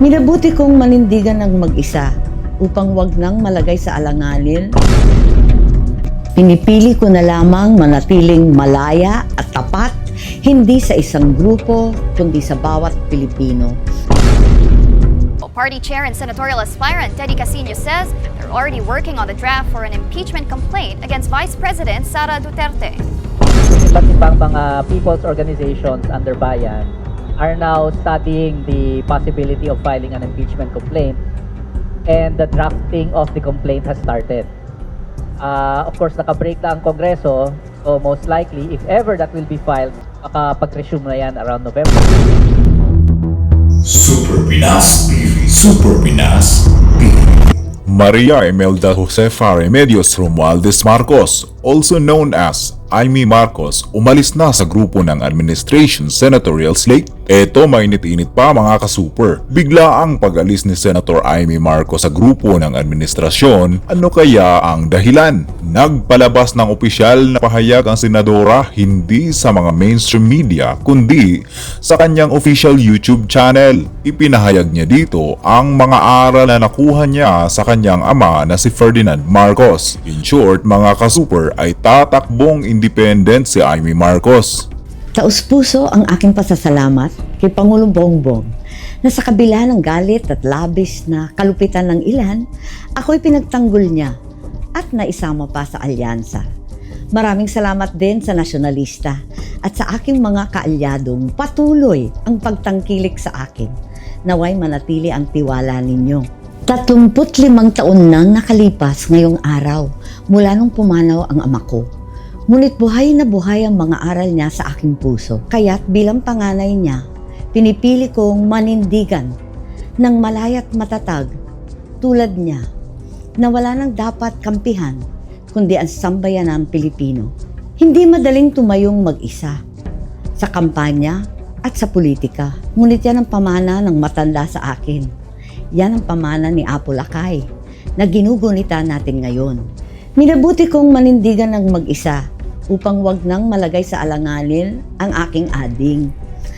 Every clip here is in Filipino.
Minabuti kong manindigan ng mag-isa upang wag nang malagay sa alanganin. Pinipili ko na lamang manatiling malaya at tapat, hindi sa isang grupo, kundi sa bawat Pilipino. Party Chair and Senatorial Aspirant Teddy Casino says they're already working on the draft for an impeachment complaint against Vice President Sara Duterte. Iba't ibang mga people's organizations under Bayan are now studying the possibility of filing an impeachment complaint, and the drafting of the complaint has started. Of course, naka-break na ang Kongreso, so most likely, if ever that will be filed, makapag-resume na yan around November. Super Pinas TV. Super Pinas TV. Maria Imelda Josefa Remedios Romualdez Marcos, also known as Amy Marcos, umalis na sa grupo ng administration senatorial slate. Eto, mainit-init pa mga ka-super. Bigla ang pag-alis ni Senator Amy Marcos sa grupo ng administrasyon. Ano kaya ang dahilan? Nagpalabas ng opisyal na pahayag ang senadora hindi sa mga mainstream media kundi sa kanyang official YouTube channel. Ipinahayag niya dito ang mga aral na nakuha niya sa kanyang ama na si Ferdinand Marcos. In short, mga ka-super, ay tatakbong independent si Amy Marcos. Taus-puso ang aking pasasalamat kay Pangulong Bongbong na sa kabila ng galit at labis na kalupitan ng ilan, ako'y pinagtanggol niya at naisama pa sa alyansa. Maraming salamat din sa nasyonalista at sa aking mga kaalyadong patuloy ang pagtangkilik sa akin. Naway manatili ang tiwala ninyo. 35 taon nang nakalipas ngayong araw mula nung pumanaw ang ama ko. Ngunit buhay na buhay ang mga aral niya sa aking puso. Kaya't bilang panganay niya, pinipili kong manindigan ng malaya't matatag tulad niya na wala nang dapat kampihan kundi ang sambayanang Pilipino. Hindi madaling tumayong mag-isa sa kampanya at sa politika. Ngunit yan ang pamana ng matanda sa akin. Yan ang pamana ni Apo Lakay na ginugunita natin ngayon. Minabuti kong manindigan ng mag-isa upang wag nang malagay sa alanganin ang aking ading.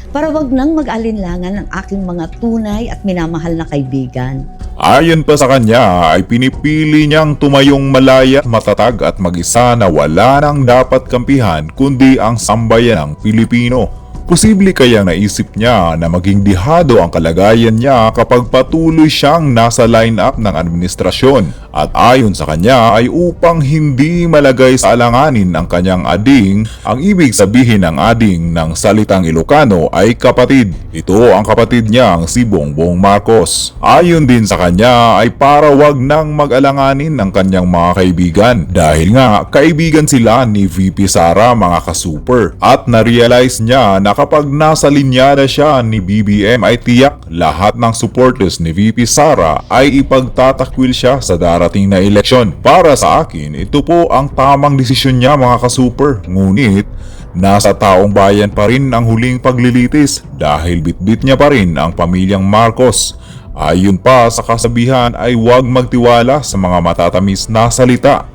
Para wag nang mag-alinlangan ang aking mga tunay at minamahal na kaibigan. Ayon pa sa kanya ay pinipili niyang tumayong malaya, matatag at mag-isa na wala nang dapat kampihan kundi ang sambayanang Pilipino. Posible kaya naisip niya na maging dihado ang kalagayan niya kapag patuloy siyang nasa line-up ng administrasyon. At ayon sa kanya ay upang hindi malagay sa alanganin ang kanyang ading. Ang ibig sabihin ng ading ng salitang Ilocano ay kapatid. Ito ang kapatid niyang si Bongbong Marcos. Ayon din sa kanya ay para wag nang mag-alanganin ang kanyang mga kaibigan. Dahil nga kaibigan sila ni VP Sara mga ka-super. At na-realize niya na kapag nasa linyada siya ni BBM ay tiyak lahat ng supporters ni VP Sara ay ipagtatakwil siya sa darating na eleksyon. Para sa akin, ito po ang tamang desisyon niya mga ka-super. Ngunit, nasa taong bayan pa rin ang huling paglilitis dahil bitbit niya pa rin ang pamilyang Marcos. Ayon pa sa kasabihan ay huwag magtiwala sa mga matatamis na salita.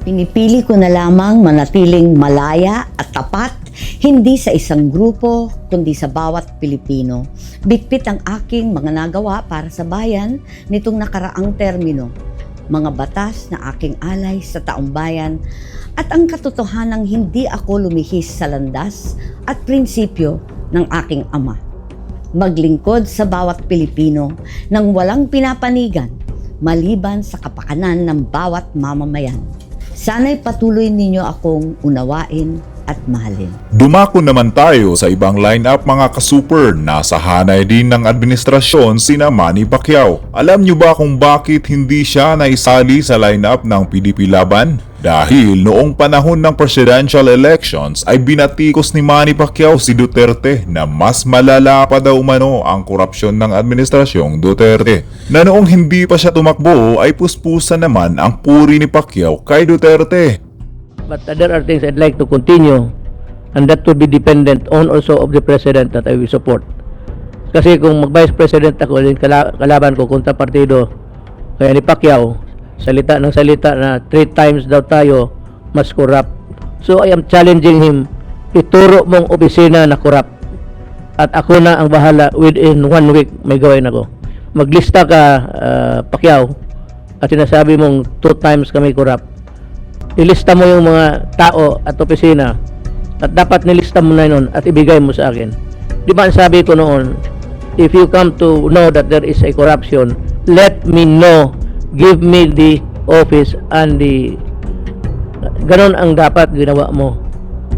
Pinipili ko na lamang manatiling malaya at tapat, hindi sa isang grupo, kundi sa bawat Pilipino. Bitbit ang aking mga nagawa para sa bayan nitong nakaraang termino. Mga batas na aking alay sa taong bayan at ang katotohanang hindi ako lumihis sa landas at prinsipyo ng aking ama. Maglingkod sa bawat Pilipino nang walang pinapanigan maliban sa kapakanan ng bawat mamamayan. Sana'y patuloy ninyo akong unawain at mahalin. Dumako naman tayo sa ibang lineup mga ka-super. Nasa hanay din ng administrasyon sina Manny Pacquiao. Alam nyo ba kung bakit hindi siya naisali sa lineup ng PDP Laban? Dahil noong panahon ng presidential elections ay binatikos ni Manny Pacquiao si Duterte na mas malala pa daw umano ang korupsyon ng administrasyong Duterte. Na noong hindi pa siya tumakbo ay puspusan naman ang puri ni Pacquiao kay Duterte. But there are things I'd like to continue, and that will be dependent on also of the president that I will support. Kasi kung mag-vice president ako, kalaban ko kontra partido kaya ni Pacquiao, salita ng salita na 3 times daw tayo mas corrupt. So I am challenging him, ituro mong opisina na corrupt at ako na ang bahala, within 1 week may gawin ako. maglista ka, Pacquiao, at sinasabi mong 2 times kami corrupt, ilista mo yung mga tao at opisina at dapat nilista mo na yun at ibigay mo sa akin. Di ba ang sabi ko noon, if you come to know that there is a corruption, let me know, give me the office and the... Ganon ang dapat ginawa mo.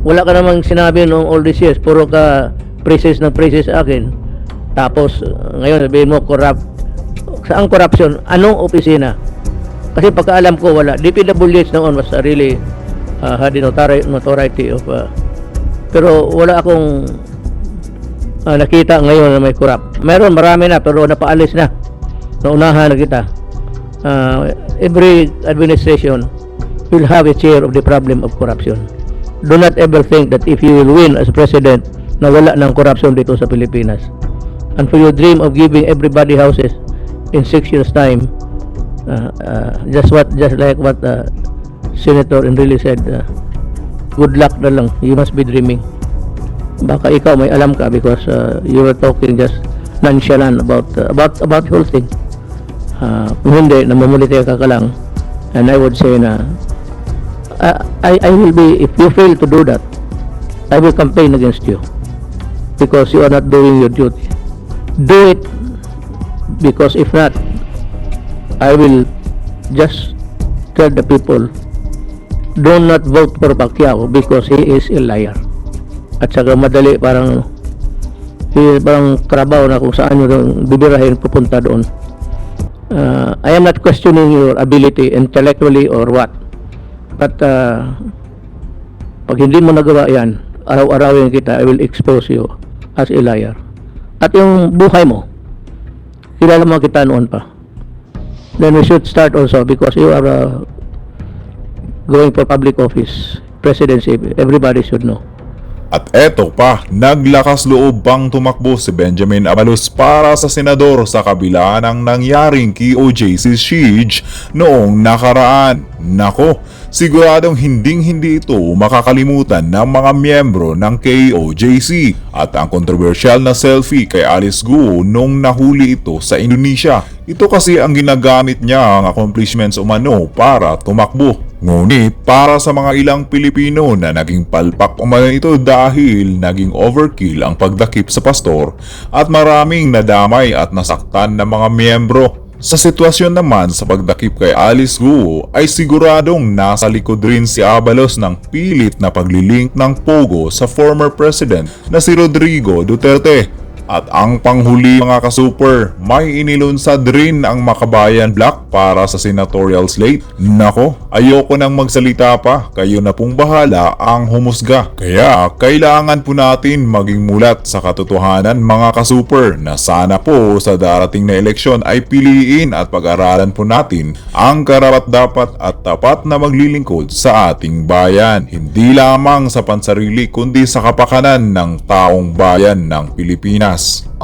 Wala ka namang sinabi noong all these years, puro ka praises ng praises sa akin. Tapos ngayon sabihin mo corrupt. Saan corruption? Anong opisina? Kasi pagkaalam ko wala. DPWH noon was really had the notoriety of pero wala akong nakita ngayon na may corrupt. Meron, marami na pero napaalis na. Naunahan na kita. Every administration will have a share of the problem of corruption. Do not ever think that if you will win as president na wala ng corruption dito sa Pilipinas. And for your dream of giving everybody houses in 6 years time, just like what Senator Enrile said, good luck na lang. You must be dreaming. Baka ikaw may alam ka because you were talking just nonchalant about the whole thing. Kung hindi, namamulite ka lang. And I would say na I will be, if you fail to do that, I will campaign against you because you are not doing your duty. Do it, because if not, I will just tell the people, do not vote for Pacquiao because he is a liar. At saka madali, parang karabaw na kung saan nyo bibirahin pupunta doon. I am not questioning your ability intellectually or what, but pag hindi mo nagawa yan, araw-arawin kita, I will expose you as a liar. At yung buhay mo, kilala mo kita noon pa. Then we should start also because you are going for public office, presidency, everybody should know. At eto pa, naglakas loob pang tumakbo si Benjamin Abalos para sa senador sa kabila ng nangyaring KOJC siege noong nakaraan. Nako, siguradong hinding-hindi ito makakalimutan ng mga miyembro ng KOJC at ang kontrobersyal na selfie kay Alice Guo nung nahuli ito sa Indonesia. Ito kasi ang ginagamit niya ang accomplishments umano para tumakbo. Ngunit para sa mga ilang Pilipino na naging palpak umano ito dahil naging overkill ang pagdakip sa pastor at maraming nadamay at nasaktan ng mga miyembro. Sa sitwasyon naman sa pagdakip kay Alice Guo ay siguradong nasa likod rin si Abalos ng pilit na paglilink ng pogo sa former president na si Rodrigo Duterte. At ang panghuli mga kasuper, may inilunsad rin ang Makabayan Black para sa senatorial slate. Nako, ayoko nang magsalita pa, kayo na pong bahala ang humusga. Kaya kailangan po natin maging mulat sa katotohanan mga kasuper na sana po sa darating na eleksyon ay piliin at pag-aralan po natin ang karapat-dapat at tapat na maglilingkod sa ating bayan. Hindi lamang sa pansarili kundi sa kapakanan ng taong bayan ng Pilipinas.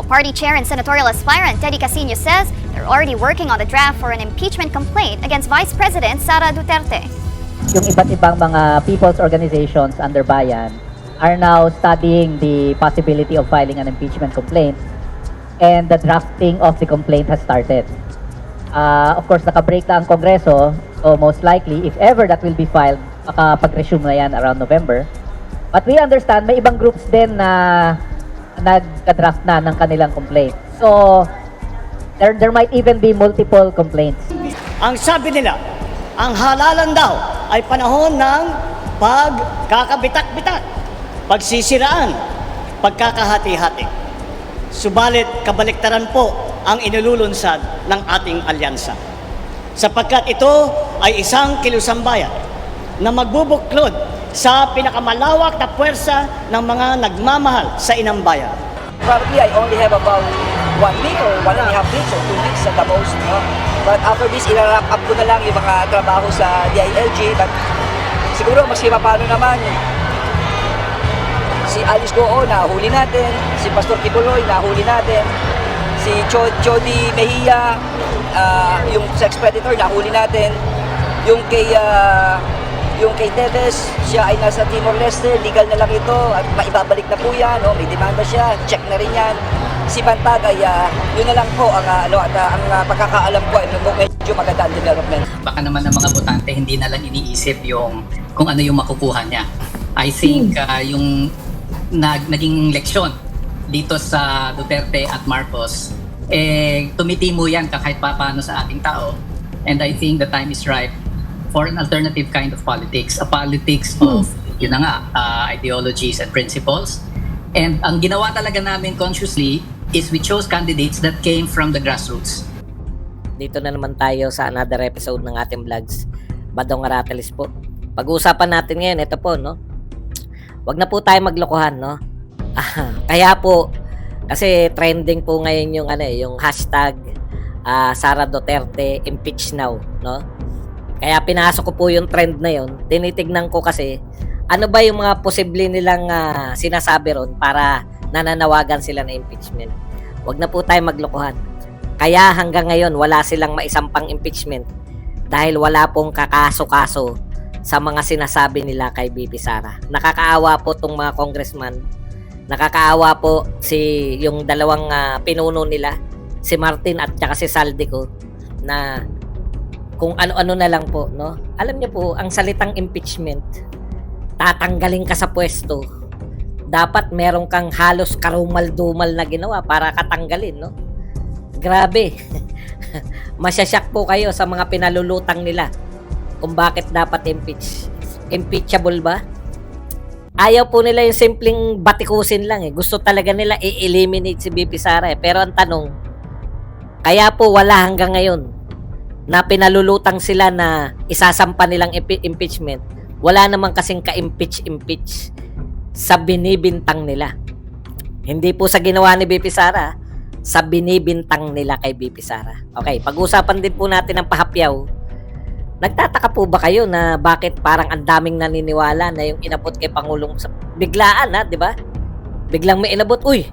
Party chair and senatorial aspirant Teddy Casino says they're already working on the draft for an impeachment complaint against Vice President Sara Duterte. Yung iba't ibang mga people's organizations under Bayan are now studying the possibility of filing an impeachment complaint, and the drafting of the complaint has started. Of course, naka-break na ang Kongreso, so most likely, if ever that will be filed, makapag-resume na yan around November. But we understand, may ibang groups din na nagka-draft na ng kanilang complaint. So, there might even be multiple complaints. Ang sabi nila, ang halalan daw ay panahon ng pagkakabitak-bitak, pagsisiraan, pagkakahati-hati. Subalit, kabaliktaran po ang inululunsad ng ating alyansa. Sapagkat ito ay isang kilusambayan na magbubuklod sa pinakamalawak na puwersa ng mga nagmamahal sa inang bayan. Probably I only have about 1 week or 1.5 weeks or 2 weeks at the most. No? But after this, i-wrap up ko na lang yung mga trabaho sa DILG. But siguro, maski paano naman, si Alice Guo, nahuli natin. Si Pastor Kibuloy, nahuli natin. Si Chody Mejia, yung sex predator, nahuli natin. Yung kay Teves, siya ay nasa Timor-Leste, legal na lang ito at maibabalik na po yan, may demanda siya, check na rin yan. si Bantagay, yun na lang po ang, ang pagkakaalam ko ay medyo maganda ang development. Baka naman ng mga botante hindi na lang iniisip yung kung ano yung makukuha niya. I think yung naging leksyon dito sa Duterte at Marcos, tumitimo yan kahit paano sa ating tao. And I think the time is ripe for an alternative kind of politics. A politics of, yun na nga, ideologies and principles. And ang ginawa talaga namin consciously is we chose candidates that came from the grassroots. Dito na naman tayo sa another episode ng ating vlogs. Badong Aratelis po. Pag-uusapan natin ngayon, ito po, no? Wag na po tayo maglokohan, no? Kaya po, kasi trending po ngayon yung, yung hashtag Sara Duterte impeach now, no? Kaya pinasok ko po yung trend na yun. Tinitignan ko kasi, ano ba yung mga posible nilang sinasabi ron para nananawagan sila na impeachment. Wag na po tayo maglokohan. Kaya hanggang ngayon, wala silang maisampang impeachment dahil wala pong kakaso-kaso sa mga sinasabi nila kay BP Sara. Nakakaawa po tong mga congressman. Nakakaawa po yung dalawang pinuno nila, si Martin at saka si Saldico, na kung ano-ano na lang po, no? Alam niyo po, ang salitang impeachment, tatanggalin ka sa pwesto, dapat meron kang halos karumal-dumal na ginawa para katanggalin, no? Grabe. Masyasyak po kayo sa mga pinalulutang nila kung bakit dapat impeach. Impeachable ba? Ayaw po nila yung simpleng batikusin lang eh. Gusto talaga nila i-eliminate si BP Sara eh. Pero ang tanong, kaya po wala hanggang ngayon na pinalulutang sila na isasampa nilang impeachment. Wala namang kasing ka-impeach sa binibintang nila. Hindi po sa ginawa ni BP Sara, sa binibintang nila kay BP Sara. Okay, pag-usapan din po natin ang pahapyaw. Nagtataka po ba kayo na bakit parang ang daming naniniwala na yung inabot kay Pangulong biglaan, di ba? Biglang may inabot, uy,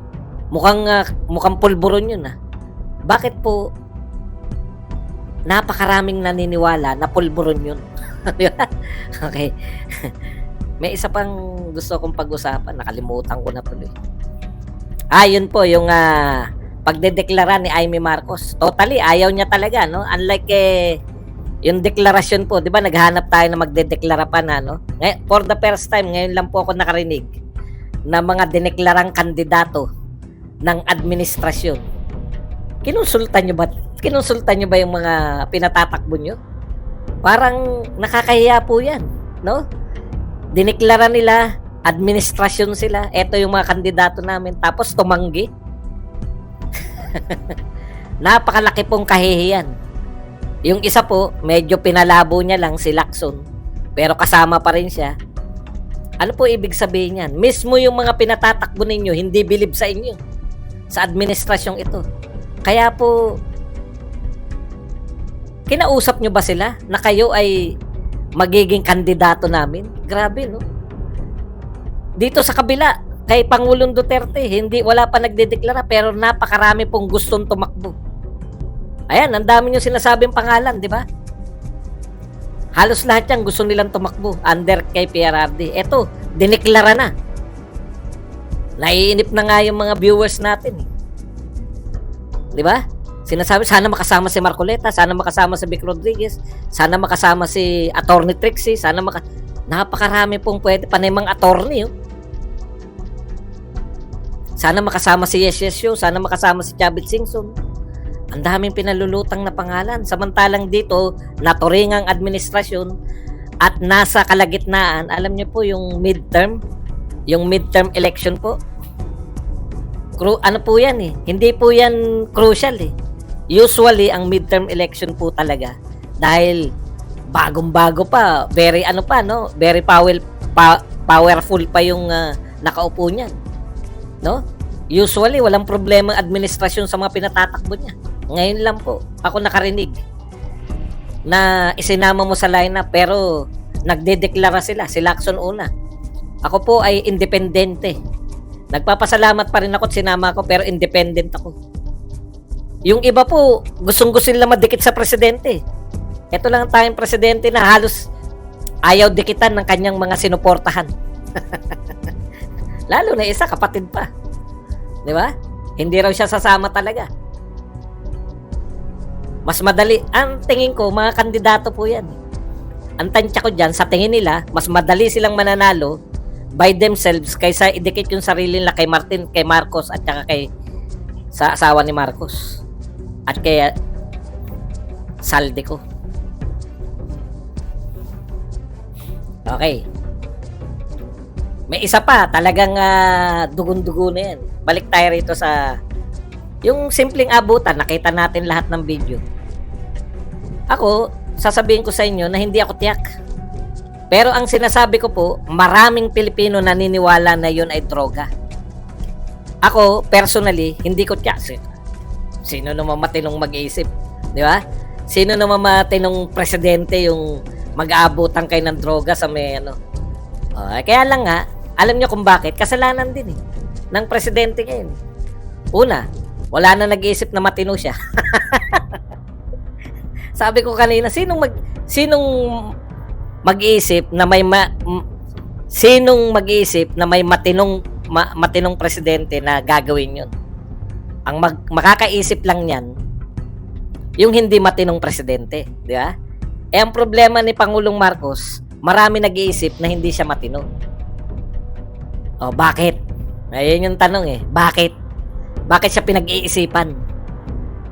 mukhang pulburon yun, Bakit po napakaraming naniniwala na pulburon yun? Okay. May isa pang gusto kong pag-usapan, nakalimutan ko na tuloy. Yun po, yung pagdedeklara ni Amy Marcos. Totally, ayaw niya talaga, no? Unlike yung deklarasyon po, di ba, naghanap tayo na magdedeklara pa na, no? For the first time, ngayon lang po ako nakarinig na mga dineklarang kandidato ng administrasyon. Kinonsultan nyo ba yung mga pinatatakbo nyo? Parang nakakahiya po yan, no? Dineklara nila, administrasyon sila, eto yung mga kandidato namin, tapos tumanggi. Napakalaki pong kahihiyan. Yung isa po, medyo pinalabo niya lang si Lacson, pero kasama pa rin siya. Ano po ibig sabihin yan? Mismo yung mga pinatatakbo ninyo, hindi bilib sa inyo, sa administrasyong ito. Kaya po, kinausap nyo ba sila na kayo ay magiging kandidato namin? Grabe, no? Dito sa kabila, kay Pangulong Duterte, wala pa nagdedeklara, pero napakarami pong gustong tumakbo. Ayan, ang dami nyo sinasabing pangalan, di ba? Halos lahat yan gusto nilang tumakbo under kay PRRD. Eto, dineklara na. Naiinip na nga yung mga viewers natin. Di ba? Sinasabi, sana makasama si Marcoleta, sana makasama si Vic Rodriguez, sana makasama si Attorney Trixie, napakarami pong pwede, panay mga attorney. Sana makasama si Yes Yes Show, sana makasama si Chavit Singson. Ang daming pinalulutang na pangalan. Samantalang dito, naturingang administrasyon at nasa kalagitnaan, alam niyo po yung midterm election po. Ano po yan eh. Hindi po yan crucial eh. Usually, ang midterm election po talaga, dahil bagong-bago pa, very powerful pa yung nakaupo niyan. No? Usually, walang problema ang administrasyon sa mga pinatatakbo niya. Ngayon lang po, ako nakarinig na isinama mo sa lineup pero nagdedeklara sila, si Lacson una. Ako po ay independente. Nagpapasalamat pa rin ako at sinama ko pero independent ako. Yung iba po, gustong-gusto nila madikit sa presidente. Ito lang ang tayong presidente na halos ayaw dikitan ng kanyang mga sinuportahan. Lalo na isa, kapatid pa. Di ba? Hindi raw siya sasama talaga. Mas madali, ang tingin ko, mga kandidato po yan. Ang tansya ko dyan, sa tingin nila, mas madali silang mananalo by themselves kaysa idikit yung sarili nila kay Marcos at saka sa asawa ni Marcos. At kay Saldico. Okay. May isa pa, talagang dugun-dugo na yan. Balik tayo rito sa yung simpleng abutan, nakita natin lahat ng video. Ako, sasabihin ko sa inyo na hindi ako tiyak. Pero ang sinasabi ko po, maraming Pilipino naniniwala na yun ay droga. Ako, personally, hindi ko tiyak. Sino naman matinong mag-iisip? Di ba? Sino naman matinong presidente yung mag-aabutan kayo ng droga sa may ano? Kaya lang nga, alam nyo kung bakit? Kasalanan din ng presidente ngayon. Una, wala na nag-iisip na matino siya. Sabi ko kanina, sinong mag-iisip na may matinong presidente na gagawin 'yun? Ang makakaisip lang niyan yung hindi matinong presidente, di ba? Ang problema ni Pangulong Marcos, marami nag-iisip na hindi siya matino. Bakit? Ayun yung tanong Bakit? Bakit siya pinag-iisipan?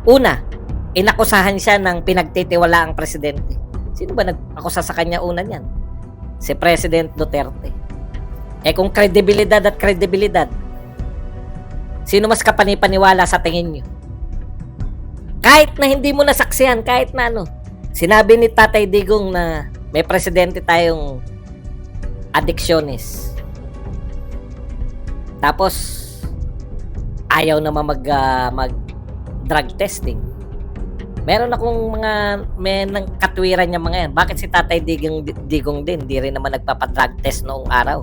Una, inakusahan siya ng pinagtitiwalaang presidente. Sino ba nag-akusa sa kanya una niyan? Si President Duterte. Kung kredibilidad at kredibilidad, sino mas kapanipaniwala sa tingin niyo? Kahit na hindi mo nasaksihan, kahit na sinabi ni Tatay Digong na may presidente tayong adiksyonist. Tapos, ayaw naman mag drug testing. Meron akong may katwiran niya mga yan. Bakit si Tatay Digong din, di rin naman nagpapadrug test noong araw?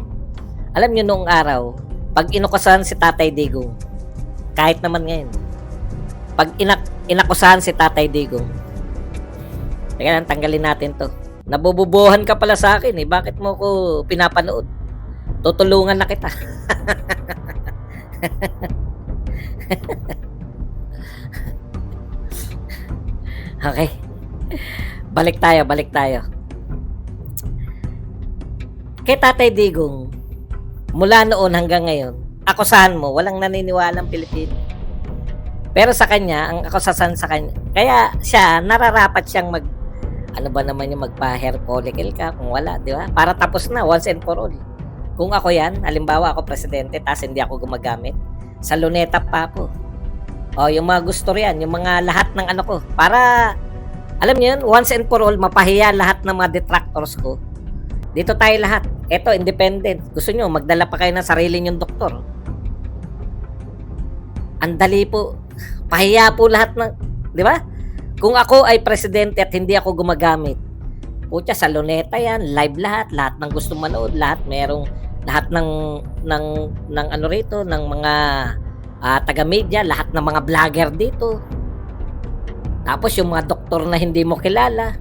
Alam niyo noong araw, pag inukusahan si Tatay Digong, kahit naman ngayon, pag inakusahan si Tatay Digong, teka lang, tanggalin natin to. Nabububuhan ka pala sa akin Bakit mo ko pinapanood? Tutulungan na kita. Okay. Balik tayo. Kay Tatay Digong, mula noon hanggang ngayon, akusahan mo, walang naniniwalang Pilipino. Pero sa kanya, ang akusasan sa kanya, kaya siya, nararapat siyang magpa-hair follicle ka kung wala, di ba? Para tapos na, once and for all. Kung ako yan, halimbawa ako presidente, tas hindi ako gumagamit, sa luneta pa ako. Yung mga gusto riyan, yung mga lahat ng ko, para, alam niyo yun, once and for all, mapahiya lahat ng mga detractors ko. Dito tayo lahat. Eto, independent. Gusto nyo, magdala pa kayo ng sarili nyong doktor. Ang dali po. Pahiya po lahat ng, di ba? Kung ako ay presidente at hindi ako gumagamit, putya, sa luneta yan, live lahat ng gusto manood, lahat ng rito, ng mga taga-media, lahat ng mga vlogger dito. Tapos yung mga doktor na hindi mo kilala,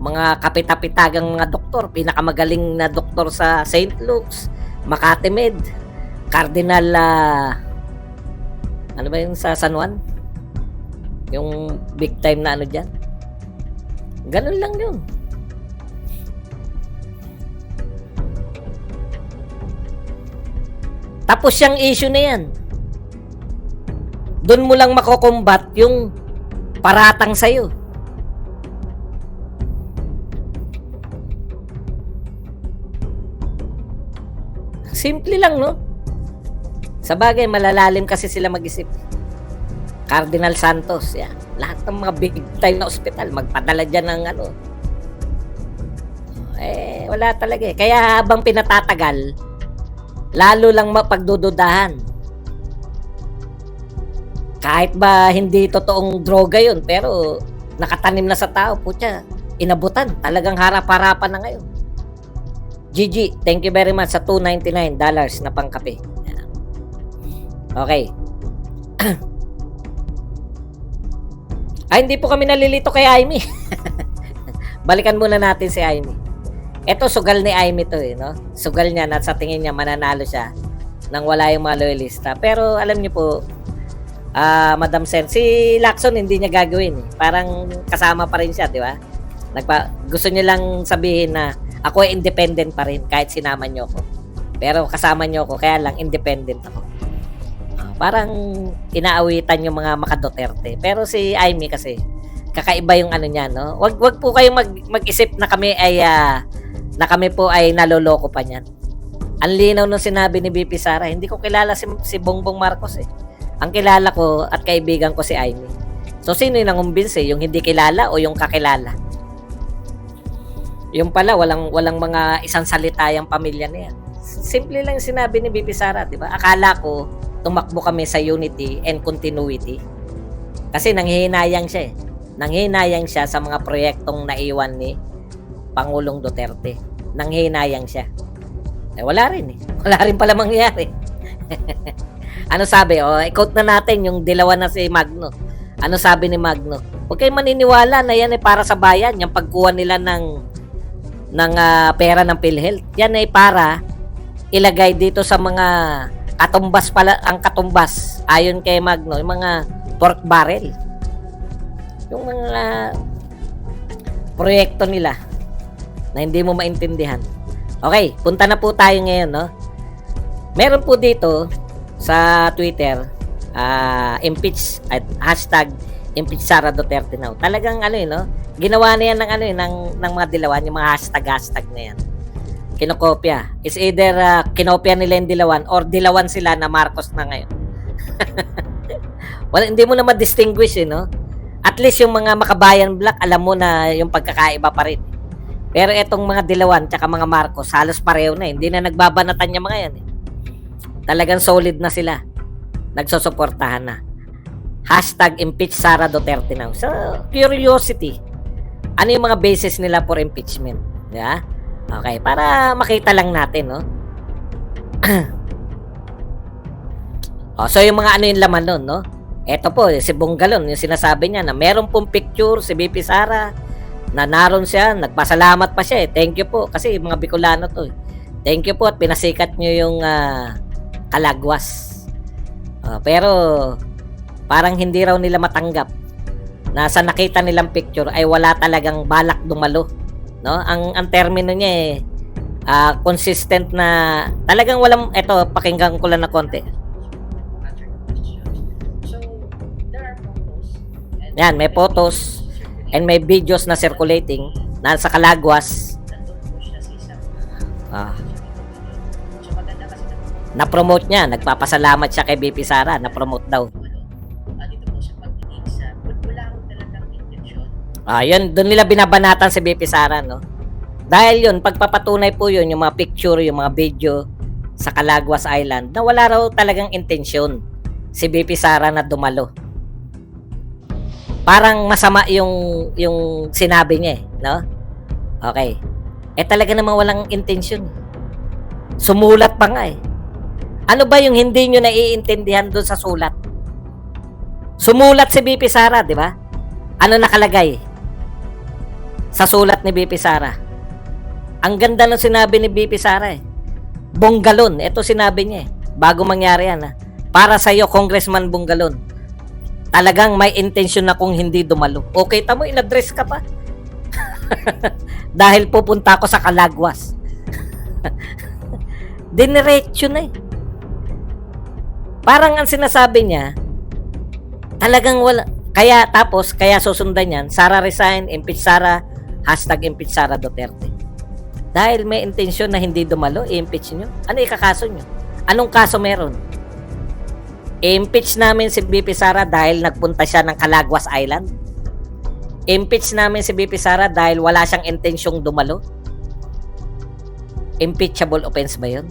mga kapitapitagang mga doktor, pinakamagaling na doktor sa St. Luke's, Makati Med, Cardinal, ano ba yung sa San Juan? Yung big time na dyan. Ganun lang yun. Tapos yung issue na yan. Doon mo lang makokombat yung paratang sa'yo. Simple lang, no? Sa bagay, malalalim kasi sila mag-isip. Cardinal Santos, yan. Lahat ng mga big time na ospital, magpadala dyan ng wala talaga Kaya habang pinatatagal, lalo lang mapagdududahan. Kahit ba hindi totoong droga yun, pero nakatanim na sa tao, putya, inabutan. Talagang harap-harapan na ngayon. GG, thank you very much sa $2.99 na pangkape. Okay. Hindi po kami nalilito kay Aimee. Balikan muna natin si Aimee. Ito, sugal ni Aimee to no? Sugal niya na sa tingin niya mananalo siya. nang wala yung mga loyalista. Pero alam niyo po, Madam Sen, si Lacson hindi niya gagawin. Parang kasama pa rin siya, di ba? Gusto niya lang sabihin na ako ay independent pa rin kahit sinama niyo ako. Pero kasama niyo ako, kaya lang independent ako. Parang inaawitan yung mga maka-Duterte. Pero si Amy kasi, kakaiba yung ano niya, no? Wag po kayong mag-isip na kami po ay naloloko pa niyan. Ang linaw nung sinabi ni BP Sara, hindi ko kilala si Bongbong Marcos eh. Ang kilala ko at kaibigan ko si Amy. So sino yung nangumbinsi? Yung hindi kilala o yung kakilala? Yung pala, walang mga isang salita yung pamilya na yan. Simple lang yung sinabi ni BP Sara, di ba? Akala ko, tumakbo kami sa unity and continuity. Kasi nanghihinayang siya eh. Nanghihinayang siya sa mga proyektong naiwan ni Pangulong Duterte. Nanghihinayang siya. Eh, wala rin eh. Wala rin pala mangyayari. Ano sabi? I-quote na natin yung dilawan na si Magno. Ano sabi ni Magno? Huwag kayong maniniwala na yan ay para sa bayan. Yung pagkuha nila ng pera ng PhilHealth. Yan ay para ilagay dito sa mga katumbas pala, ang katumbas ayon kay Magno, yung mga pork barrel, yung mga proyekto nila na hindi mo maintindihan. Okay, punta na po tayo ngayon, no? Meron po dito sa Twitter impeach at hashtag impeach Sara Duterte now. Talagang no? Ginawa na yan ng mga dilawan, yung mga hashtag na yan. Kinokopya. It's either kinopya nila yung dilawan or dilawan sila na Marcos na ngayon. Well, hindi mo na ma-distinguish, no? At least yung mga makabayan black, alam mo na yung pagkakaiba pa rin. Pero etong mga dilawan tsaka mga Marcos, halos pareho na. Hindi na nagbabanatan yung mga yan. Talagang solid na sila. Nagsusuportahan na. Hashtag impeach Sara Duterte now. So, curiosity. Ano yung mga basis nila for impeachment? Yeah? Okay, para makita lang natin, no? So yung mga yung laman nun, no? Ito po, si Bonggalon, yung sinasabi niya na meron pong picture si BP Sara na naroon siya, nagpasalamat pa siya eh. Thank you po, kasi mga Bicolano to eh. Thank you po at pinasikat nyo yung Kalagwas. Pero parang hindi raw nila matanggap na sa nakita nilang picture ay wala talagang balak dumalo. No, ang termino niya consistent na talagang walang pakinggan ko lang na konti. Yan, may photos and may videos na circulating na sa Kalagwas. Na-promote niya, nagpapasalamat siya kay BP Sara, na-promote daw. Yun, doon nila binabanatan si BP Sara, no? Dahil yun, pagpapatunay po yun, yung mga picture, yung mga video sa Calagwas Island, na wala raw talagang intensyon si BP Sara na dumalo. Parang masama yung sinabi niya, no? Okay. Talaga namang walang intensyon. Sumulat pa nga eh. Ano ba yung hindi nyo naiintindihan doon sa sulat? Sumulat si BP Sara, di ba? Ano nakalagay sa sulat ni BP Sara? Ang ganda ng sinabi ni BP Sara eh. Bonggalon, ito sinabi niya eh. Bago mangyari yan para sa iyo, Congressman Bonggalon. Talagang may intensyon na kung hindi dumalo. Okay, tamo, in-address ka pa. Dahil pupunta ako sa Calagwas. Diniretso na eh. Parang ang sinasabi niya, talagang wala. Kaya susundan yan, Sara resign, impeach Sara, hashtag impeach Sara Duterte. Dahil may intensyon na hindi dumalo, i-impeach nyo. Ano ikakaso nyo? Anong kaso meron? I-impeach namin si BP Sara dahil nagpunta siya ng Calagwas Island. I-impeach namin si BP Sara dahil wala siyang intensyong dumalo. Impeachable offense ba yun?